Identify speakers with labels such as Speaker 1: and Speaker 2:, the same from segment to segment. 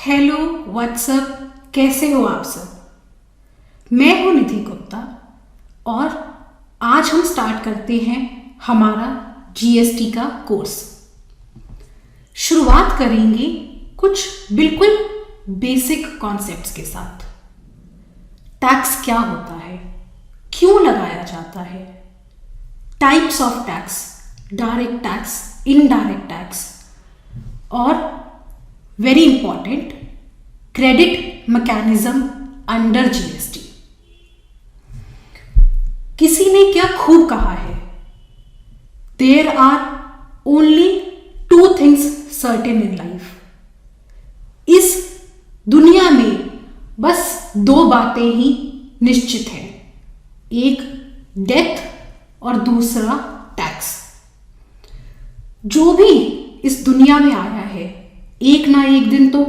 Speaker 1: Hello what's up, कैसे हो आप सब। मैं हूं निधि गुप्ता और आज हम स्टार्ट करते हैं हमारा जीएसटी का कोर्स। शुरुआत करेंगे कुछ बिल्कुल बेसिक कॉन्सेप्ट्स के साथ। टैक्स क्या होता है, क्यों लगाया जाता है, types of tax, direct tax, indirect tax और very important credit mechanism under GST. किसी ने क्या खूब कहा है, there are only two things certain in life. इस दुनिया में बस दो बातें ही निश्चित हैं, एक डेथ और दूसरा टैक्स। जो भी इस दुनिया में आया है एक ना एक दिन तो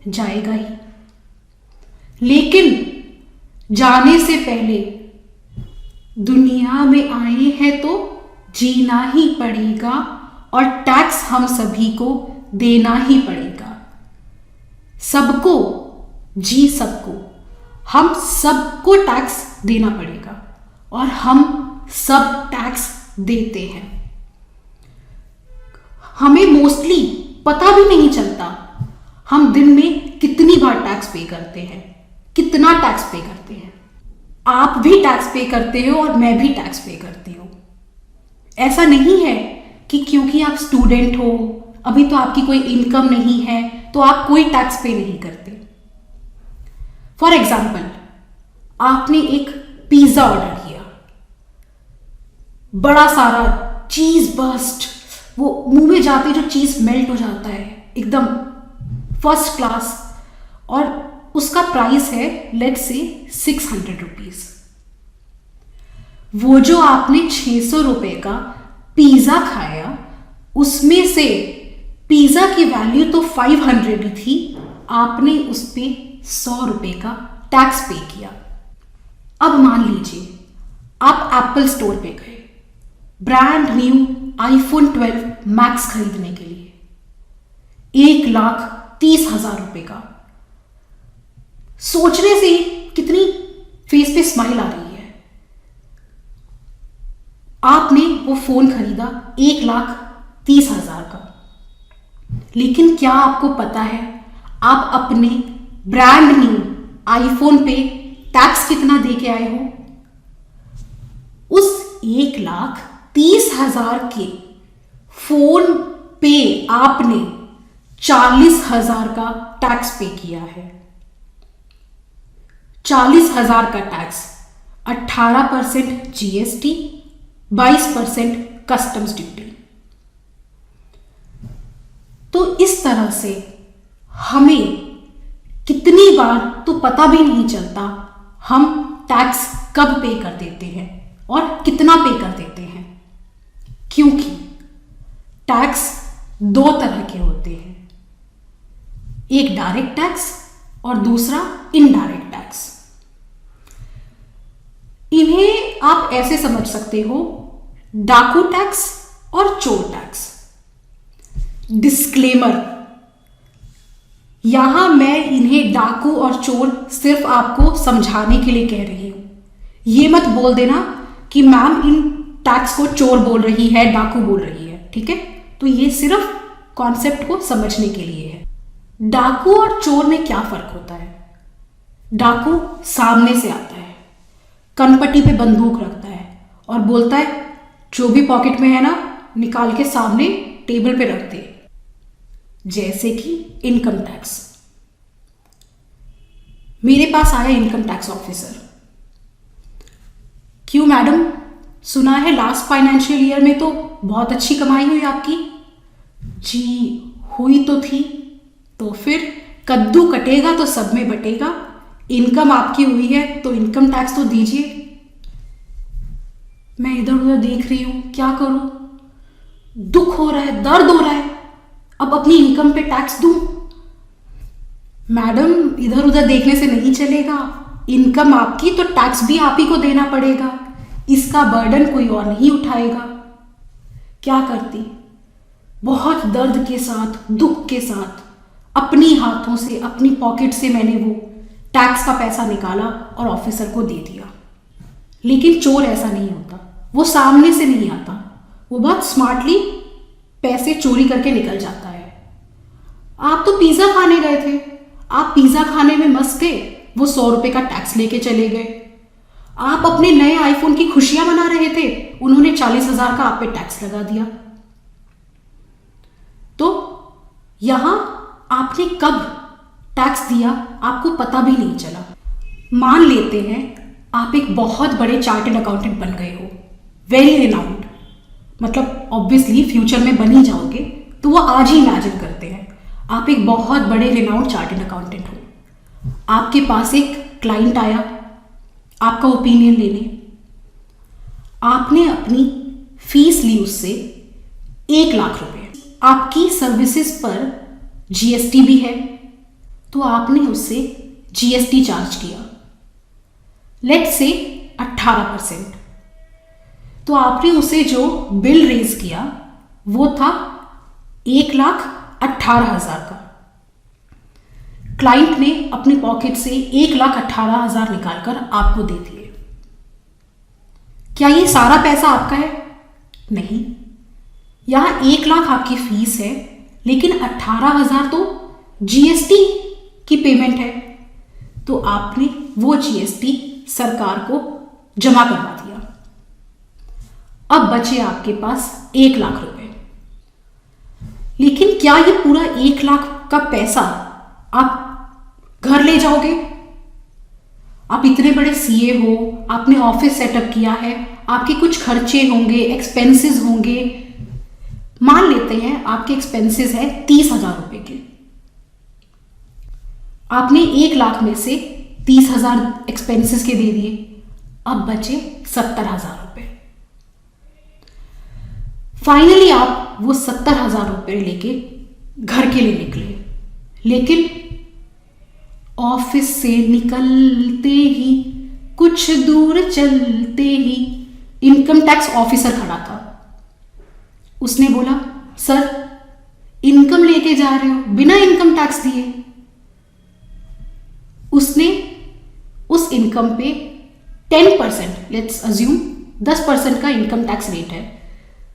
Speaker 1: जाएगा ही, लेकिन जाने से पहले दुनिया में आए हैं तो जीना ही पड़ेगा और टैक्स हम सभी को देना ही पड़ेगा। सबको, जी सबको, हम सबको टैक्स देना पड़ेगा और हम सब टैक्स देते हैं। हमें मोस्टली पता भी नहीं चलता हम दिन में कितनी बार टैक्स पे करते हैं, कितना टैक्स पे करते हैं। आप भी टैक्स पे करते हो और मैं भी टैक्स पे करती हूँ। ऐसा नहीं है कि क्योंकि आप स्टूडेंट हो, अभी तो आपकी कोई इनकम नहीं है तो आप कोई टैक्स पे नहीं करते। फॉर एग्जाम्पल, आपने एक पिज्जा ऑर्डर किया, बड़ा सारा चीज बर्स्ट, वो मुंह में जाते जो चीज मेल्ट हो जाता है एकदम फर्स्ट क्लास, और उसका प्राइस है लेट्स से 600 रुपीज। वो जो आपने 600 रुपए का पिज्जा खाया, उसमें से पिज्जा की वैल्यू तो 500 ही थी, आपने उस पे 100 रुपए का टैक्स पे किया। अब मान लीजिए आप एप्पल स्टोर पे गए ब्रांड न्यू आईफोन 12 मैक्स खरीदने के लिए, 1,30,000 रुपए का। सोचने से कितनी फेस पे स्माइल आ रही है। आपने वो फोन खरीदा 1,30,000 का, लेकिन क्या आपको पता है आप अपने ब्रांड न्यू आईफोन पे टैक्स कितना दे के आए हो? उस 1,30,000 के फोन पे आपने 40,000 का टैक्स पे किया है। 40,000 का टैक्स, 18% जीएसटी, 22% कस्टम्स ड्यूटी। तो इस तरह से हमें कितनी बार तो पता भी नहीं चलता हम टैक्स कब पे कर देते हैं और कितना पे कर देते हैं, क्योंकि टैक्स दो तरह के होते हैं, एक डायरेक्ट टैक्स और दूसरा इनडायरेक्ट टैक्स। इन्हें आप ऐसे समझ सकते हो, डाकू टैक्स और चोर टैक्स। डिस्क्लेमर, यहां मैं इन्हें डाकू और चोर सिर्फ आपको समझाने के लिए कह रही हूं। ये मत बोल देना कि मैम इन टैक्स को चोर बोल रही है, डाकू बोल रही है, ठीक है? तो ये सिर्फ कॉन्सेप्ट को समझने के लिए है। डाकू और चोर में क्या फर्क होता है? डाकू सामने से आता है, कनपट्टी पे बंदूक रखता है और बोलता है जो भी पॉकेट में है ना निकाल के सामने टेबल पे रख दे, जैसे कि इनकम टैक्स। मेरे पास आया इनकम टैक्स ऑफिसर, क्यों मैडम, सुना है लास्ट फाइनेंशियल ईयर में तो बहुत अच्छी कमाई हुई आपकी। जी हुई तो थी, तो फिर कद्दू कटेगा तो सब में बटेगा, इनकम आपकी हुई है तो इनकम टैक्स तो दीजिए। मैं इधर उधर देख रही हूं, क्या करूं, दुख हो रहा है, दर्द हो रहा है, अब अपनी इनकम पे टैक्स दूं। मैडम इधर उधर देखने से नहीं चलेगा, इनकम आपकी तो टैक्स भी आप ही को देना पड़ेगा, इसका बर्डन कोई और नहीं उठाएगा। क्या करती, बहुत दर्द के साथ, दुख के साथ अपनी हाथों से, अपनी पॉकेट से मैंने वो टैक्स का पैसा निकाला और ऑफिसर को दे दिया। लेकिन चोर ऐसा नहीं होता, वो सामने से नहीं आता, वो बहुत स्मार्टली पैसे चोरी करके निकल जाता है। आप तो पिज्जा खाने गए थे, आप पिज्जा खाने में मस्त थे, वो 100 रुपए का टैक्स लेके चले गए। आप अपने नए आईफोन की खुशियां मना रहे थे, उन्होंने 40,000 का आप पे टैक्स लगा दिया। तो यहां आपने कब टैक्स दिया आपको पता भी नहीं चला। मान लेते हैं आप एक बहुत बड़े चार्टर्ड अकाउंटेंट बन गए हो, वेरी रिनाउंड, मतलब ऑब्वियसली फ्यूचर में बन ही जाओगे, तो वो आज ही इमेजिन करते हैं आप एक बहुत बड़े रिनाउंड चार्टर्ड अकाउंटेंट हो। आपके पास एक क्लाइंट आया आपका ओपिनियन लेने, आपने अपनी फीस ली उससे 1 लाख रुपए। आपकी सर्विसेज पर जीएसटी भी है, तो आपने उससे जीएसटी चार्ज किया, लेट्स से 18%। तो आपने उसे जो बिल रेज किया वो था 1,18,000 का। क्लाइंट ने अपनी पॉकेट से 1,18,000 निकालकर आपको दे दिए। क्या ये सारा पैसा आपका है? नहीं, यहां 1 लाख आपकी फीस है, लेकिन 18,000 तो जीएसटी की पेमेंट है, तो आपने वो जीएसटी सरकार को जमा करवा दिया। अब बचे आपके पास 1 लाख रुपए। लेकिन क्या ये पूरा 1 लाख का पैसा आप घर ले जाओगे? आप इतने बड़े सीए हो, आपने ऑफिस सेटअप किया है, आपके कुछ खर्चे होंगे, एक्सपेंसेस होंगे। मान लेते हैं आपके एक्सपेंसेस है 30,000 रुपए के, आपने 1 लाख में से 30,000 एक्सपेंसेस के दे दिए, अब बचे 70,000 रुपए। फाइनली आप वो 70,000 रुपए लेके घर के लिए निकले, लेकिन ऑफिस से निकलते ही कुछ दूर चलते ही इनकम टैक्स ऑफिसर खड़ा था। उसने बोला, सर इनकम लेके जा रहे हो बिना इनकम टैक्स दिए। उसने उस इनकम पे 10%, लेट्स अज्यूम 10% का इनकम टैक्स रेट है,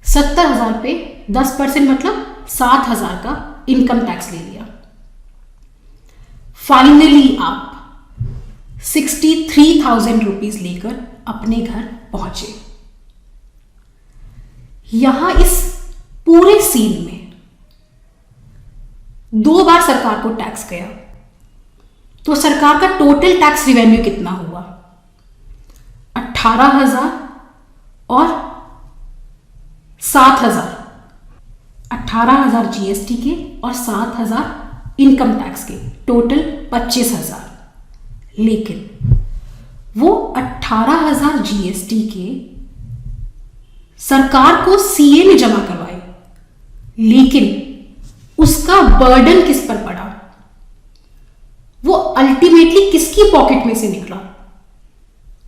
Speaker 1: 70,000 पे 10% मतलब 7,000 का इनकम टैक्स ले लिया। फाइनली आप 63,000 रुपीज लेकर अपने घर पहुंचे। यहां इस पूरे सीन में 2 बार सरकार को टैक्स गया, तो सरकार का टोटल टैक्स रिवेन्यू कितना हुआ? 18,000 और 7,000। 18,000 जीएसटी के और 7,000 इनकम टैक्स के, टोटल 25,000। लेकिन वो 18,000 जीएसटी के सरकार को सीए ने जमा करवाए, लेकिन उसका बर्डन किस पर पड़ा? वो अल्टीमेटली किसकी पॉकेट में से निकला?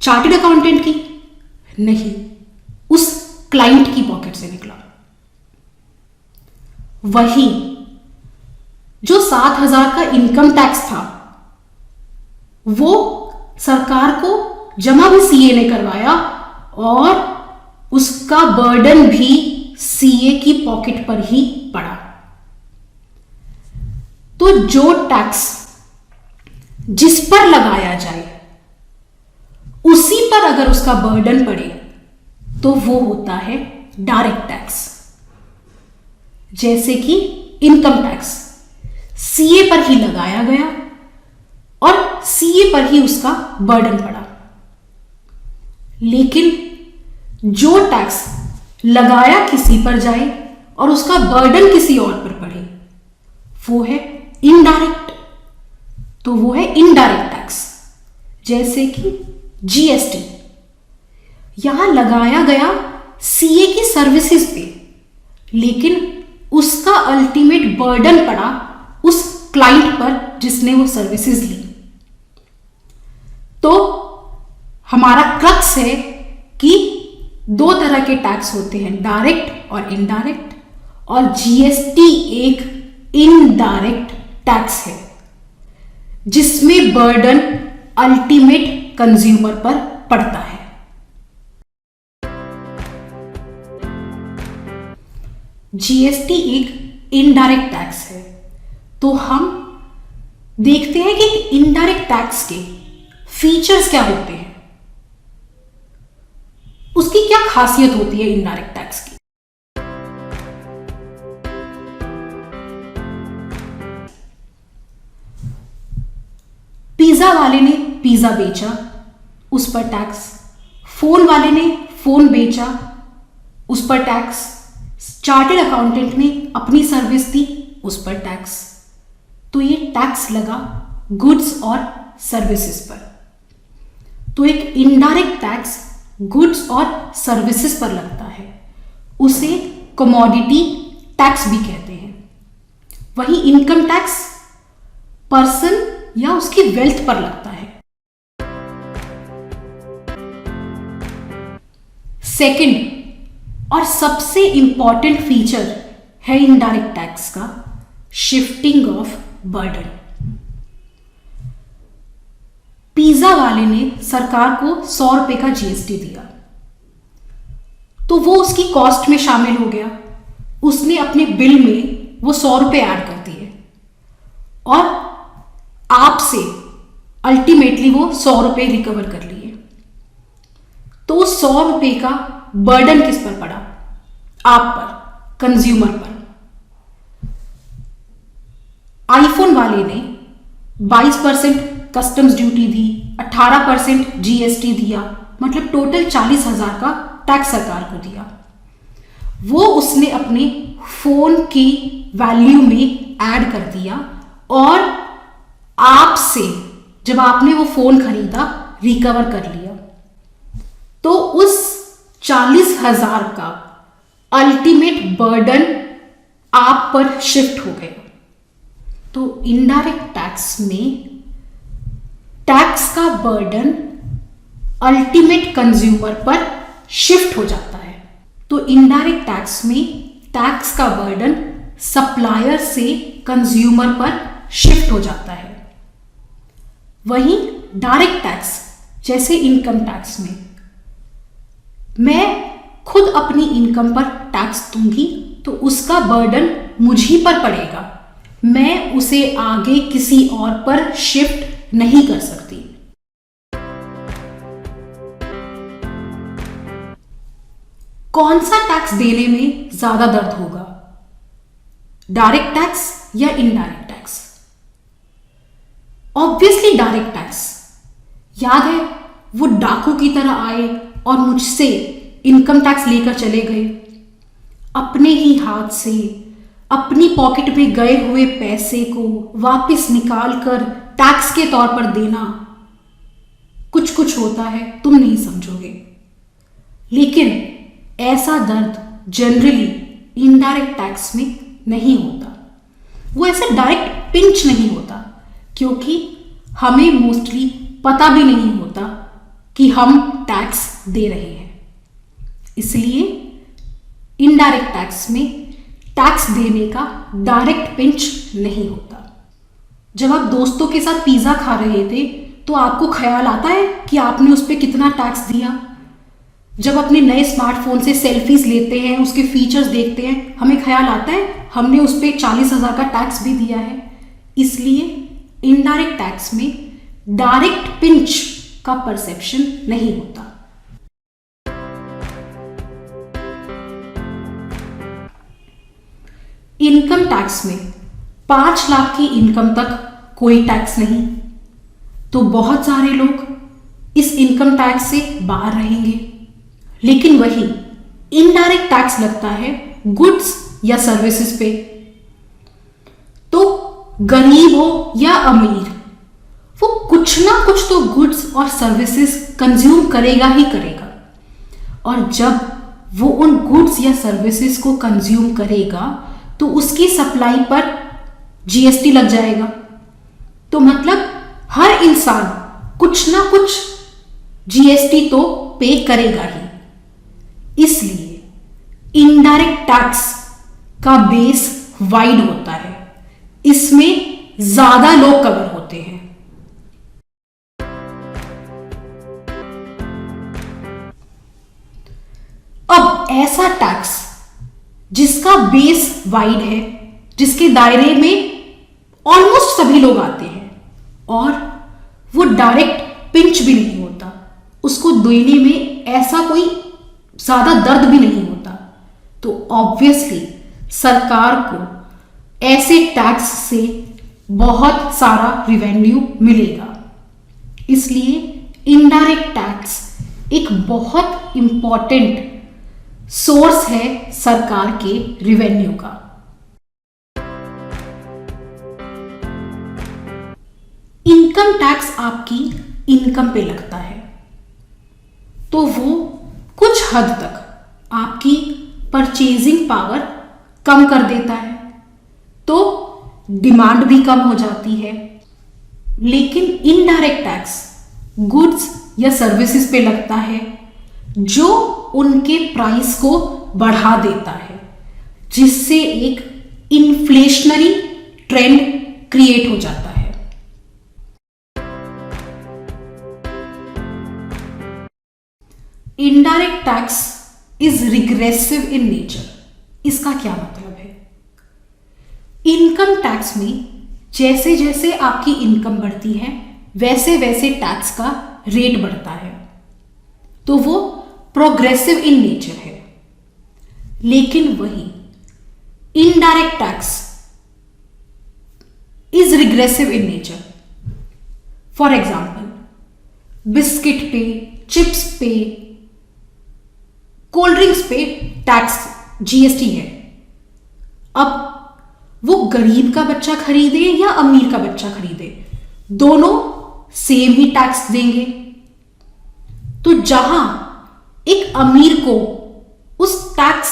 Speaker 1: चार्टर्ड अकाउंटेंट की? नहीं, उस क्लाइंट की पॉकेट से निकला। वही जो 7,000 का इनकम टैक्स था वो सरकार को जमा भी सीए ने करवाया और उसका बर्डन भी सीए की पॉकेट पर ही पड़ा। तो जो टैक्स जिस पर लगाया जाए उसी पर अगर उसका बर्डन पड़े तो वो होता है डायरेक्ट टैक्स। जैसे कि इनकम टैक्स सीए पर ही लगाया गया और सीए पर ही उसका बर्डन पड़ा। लेकिन जो टैक्स लगाया किसी पर जाए और उसका बर्डन किसी और पर पड़े वो है इनडायरेक्ट। तो वो है इनडायरेक्ट टैक्स। जैसे कि जीएसटी यहां लगाया गया सीए की सर्विसेज पे, लेकिन उसका अल्टीमेट बर्डन पड़ा उस क्लाइंट पर जिसने वो सर्विसेज ली। तो हमारा क्रक्स है कि 2 तरह के टैक्स होते हैं, डायरेक्ट और इनडायरेक्ट, और जीएसटी एक इनडायरेक्ट टैक्स है, जिसमें बर्डन अल्टीमेट कंज्यूमर पर पड़ता है। जीएसटी एक इनडायरेक्ट टैक्स है, तो हम देखते हैं कि इनडायरेक्ट टैक्स के फीचर्स क्या होते हैं, उसकी क्या खासियत होती है इनडायरेक्ट टैक्स की। पिज्जा वाले ने पिज्जा बेचा, उस पर टैक्स। फोन वाले ने फोन बेचा, उस पर टैक्स। चार्टर्ड अकाउंटेंट ने अपनी सर्विस दी, उस पर टैक्स। तो ये टैक्स लगा गुड्स और सर्विसेज पर। तो एक इनडायरेक्ट टैक्स गुड्स और सर्विसेज पर लगता है, उसे कमोडिटी टैक्स भी कहते हैं। वही इनकम टैक्स पर्सन या उसकी वेल्थ पर लगता है। सेकंड और सबसे इंपॉर्टेंट फीचर है इनडायरेक्ट टैक्स का शिफ्टिंग ऑफ बर्डन। पिज्जा वाले ने सरकार को 100 रुपए का जीएसटी दिया, तो वो उसकी कॉस्ट में शामिल हो गया। उसने अपने बिल में वो 100 रुपए ऐड कर दिए और आपसे अल्टीमेटली वो 100 रुपए रिकवर कर लिए। तो 100 रुपए का बर्डन किस पर पड़ा? आप पर, कंज्यूमर पर। आईफोन वाले ने 22% कस्टम्स ड्यूटी दी, 18% जीएसटी दिया, मतलब टोटल 40,000 का टैक्स सरकार को दिया। वो उसने अपने फोन की वैल्यू में ऐड कर दिया और आपसे जब आपने वो फोन खरीदा रिकवर कर लिया। तो उस 40,000 का अल्टीमेट बर्डन आप पर शिफ्ट हो गया। तो इनडायरेक्ट टैक्स में टैक्स का बर्डन अल्टीमेट कंज्यूमर पर शिफ्ट हो जाता है। तो इनडायरेक्ट टैक्स में टैक्स का बर्डन सप्लायर से कंज्यूमर पर शिफ्ट हो जाता है। वहीं डायरेक्ट टैक्स जैसे इनकम टैक्स में मैं खुद अपनी इनकम पर टैक्स दूंगी, तो उसका बर्डन मुझी पर पड़ेगा। मैं उसे आगे किसी और पर शिफ्ट नहीं कर सकती। कौन सा टैक्स देने में ज्यादा दर्द होगा, डायरेक्ट टैक्स या indirect tax? Obviously direct tax. याद है वो डाकू की तरह आए और मुझसे इनकम टैक्स लेकर चले गए। अपने ही हाथ से अपनी पॉकेट में गए हुए पैसे को वापस निकाल कर टैक्स के तौर पर देना, कुछ कुछ होता है, तुम नहीं समझोगे। लेकिन ऐसा दर्द जनरली इनडायरेक्ट टैक्स में नहीं होता। वो ऐसा डायरेक्ट पिंच नहीं होता, क्योंकि हमें मोस्टली पता भी नहीं होता कि हम टैक्स दे रहे हैं। इसलिए इनडायरेक्ट टैक्स में टैक्स देने का डायरेक्ट पिंच नहीं होता। जब आप दोस्तों के साथ पिज्जा खा रहे थे तो आपको ख्याल आता है कि आपने उस पर कितना टैक्स दिया। जब अपने नए स्मार्टफोन से सेल्फीज लेते हैं, उसके फीचर्स देखते हैं, हमें ख्याल आता है हमने उस पर 40,000 का टैक्स भी दिया है। इसलिए इनडायरेक्ट टैक्स में डायरेक्ट पिंच का परसेप्शन नहीं होता। इनकम टैक्स में 5 लाख की इनकम तक कोई टैक्स नहीं, तो बहुत सारे लोग इस इनकम टैक्स से बाहर रहेंगे। लेकिन वही इनडायरेक्ट टैक्स लगता है गुड्स या सर्विसेज पे, तो गरीब हो या अमीर वो कुछ ना कुछ तो गुड्स और सर्विसेज कंज्यूम करेगा ही करेगा। और जब वो उन गुड्स या सर्विसेज को कंज्यूम करेगा तो उसकी सप्लाई पर जीएसटी लग जाएगा। तो मतलब हर इंसान कुछ ना कुछ जीएसटी तो पे करेगा ही। इसलिए इनडायरेक्ट टैक्स का बेस वाइड होता है। इसमें ज्यादा लोग कवर होते हैं। अब ऐसा टैक्स जिसका बेस वाइड है, जिसके दायरे में ऑलमोस्ट सभी लोग आते हैं और वो डायरेक्ट पिंच भी नहीं होता, उसको देने में ऐसा कोई ज्यादा दर्द भी नहीं होता, तो ऑब्वियसली सरकार को ऐसे टैक्स से बहुत सारा रिवेन्यू मिलेगा। इसलिए इनडायरेक्ट टैक्स एक बहुत इंपॉर्टेंट सोर्स है सरकार के रिवेन्यू का। इनकम टैक्स आपकी इनकम पे लगता है, तो वो कुछ हद तक आपकी परचेजिंग पावर कम कर देता है, तो डिमांड भी कम हो जाती है। लेकिन इनडायरेक्ट टैक्स गुड्स या सर्विसेज पे लगता है जो उनके प्राइस को बढ़ा देता है, जिससे एक इन्फ्लेशनरी ट्रेंड क्रिएट हो जाता है। Indirect tax is regressive in nature. इसका क्या मतलब है? इनकम टैक्स में जैसे जैसे आपकी इनकम बढ़ती है वैसे वैसे टैक्स का रेट बढ़ता है, तो वो प्रोग्रेसिव इन नेचर है। लेकिन वही indirect tax is regressive in nature. For example, biscuit पे, चिप्स पे, कोल्ड ड्रिंक्स पे टैक्स जीएसटी है। अब वो गरीब का बच्चा खरीदे या अमीर का बच्चा खरीदे, दोनों सेम ही टैक्स देंगे। तो जहां एक अमीर को उस टैक्स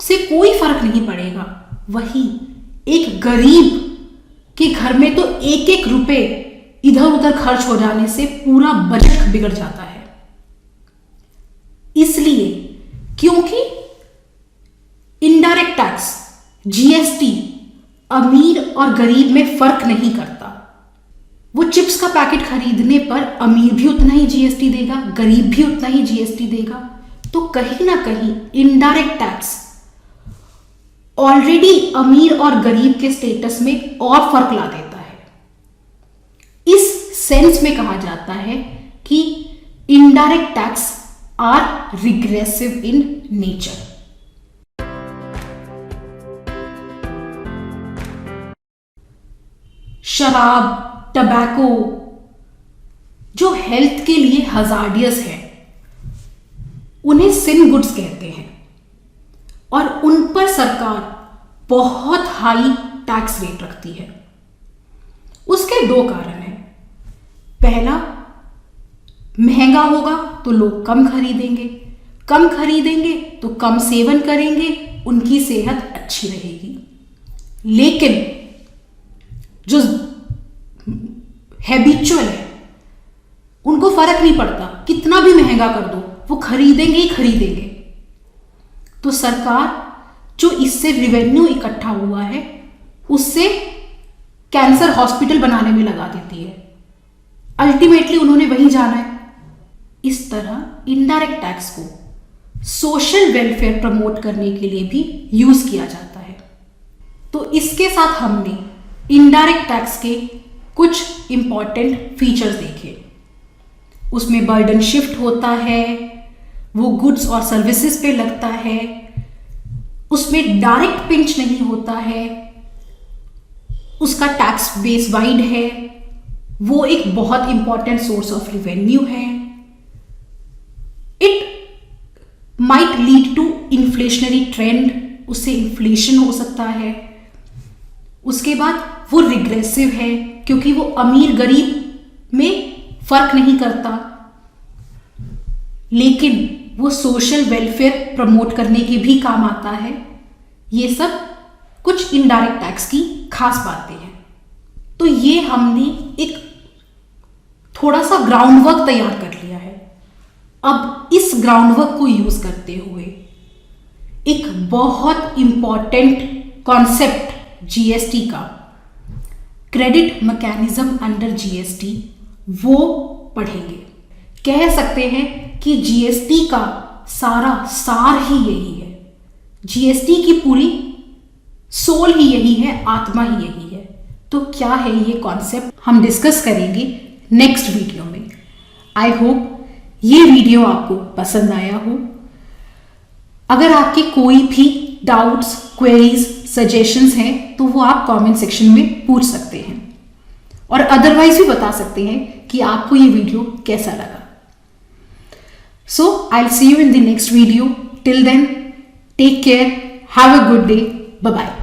Speaker 1: से कोई फर्क नहीं पड़ेगा, वही एक गरीब के घर में तो एक एक रुपए इधर उधर खर्च हो जाने से पूरा बजट बिगड़ जाता है। इसलिए क्योंकि इनडायरेक्ट टैक्स जीएसटी अमीर और गरीब में फर्क नहीं करता। वो चिप्स का पैकेट खरीदने पर अमीर भी उतना ही जीएसटी देगा, गरीब भी उतना ही जीएसटी देगा। तो कहीं ना कहीं इनडायरेक्ट टैक्स ऑलरेडी अमीर और गरीब के स्टेटस में और फर्क ला देता है। इस सेंस में कहा जाता है कि indirect tax are regressive in nature. शराब, टबैको जो हेल्थ के लिए हजार्डियस है, उन्हें सिन गुड्स कहते हैं और उन पर सरकार बहुत हाई टैक्स रेट रखती है। उसके दो कारण हैं। पहला, महंगा होगा तो लोग कम खरीदेंगे, कम खरीदेंगे तो कम सेवन करेंगे, उनकी सेहत अच्छी रहेगी। लेकिन जो हैबिचुअल है उनको फर्क नहीं पड़ता, कितना भी महंगा कर दो वो खरीदेंगे ही खरीदेंगे। तो सरकार जो इससे रिवेन्यू इकट्ठा हुआ है उससे कैंसर हॉस्पिटल बनाने में लगा देती है। अल्टीमेटली उन्होंने वहीं जाना है। इस तरह इनडायरेक्ट टैक्स को सोशल वेलफेयर प्रमोट करने के लिए भी यूज किया जाता है। तो इसके साथ हमने इनडायरेक्ट टैक्स के कुछ इंपॉर्टेंट फीचर्स देखे। उसमें बर्डन शिफ्ट होता है, वो गुड्स और सर्विसेज पे लगता है, उसमें डायरेक्ट पिंच नहीं होता है, उसका टैक्स बेस वाइड है, वो एक बहुत इंपॉर्टेंट सोर्स ऑफ रिवेन्यू है, it might lead to inflationary trend, उससे इन्फ्लेशन हो सकता है। उसके बाद वो रिग्रेसिव है क्योंकि वो अमीर गरीब में फर्क नहीं करता, लेकिन वो सोशल वेलफेयर प्रमोट करने के भी काम आता है। ये सब कुछ इनडायरेक्ट टैक्स की खास बातें हैं। तो ये हमने एक थोड़ा सा ग्राउंड वर्क तैयार कर लिया है। अब इस ग्राउंड वर्क को यूज करते हुए एक बहुत इंपॉर्टेंट कॉन्सेप्ट जीएसटी का क्रेडिट मैकेनिज्म अंडर जीएसटी वो पढ़ेंगे। कह सकते हैं कि जीएसटी का सारा सार ही यही है, जीएसटी की पूरी सोल ही यही है, आत्मा ही यही है। तो क्या है ये कॉन्सेप्ट हम डिस्कस करेंगे नेक्स्ट वीडियो में। आई होप ये वीडियो आपको पसंद आया हो। अगर आपके कोई भी डाउट्स, क्वेरीज, सजेशंस हैं तो वो आप कमेंट सेक्शन में पूछ सकते हैं और अदरवाइज भी बता सकते हैं कि आपको ये वीडियो कैसा लगा। So I'll see you in the next video. Till then, take care. Have a good day. Bye-bye.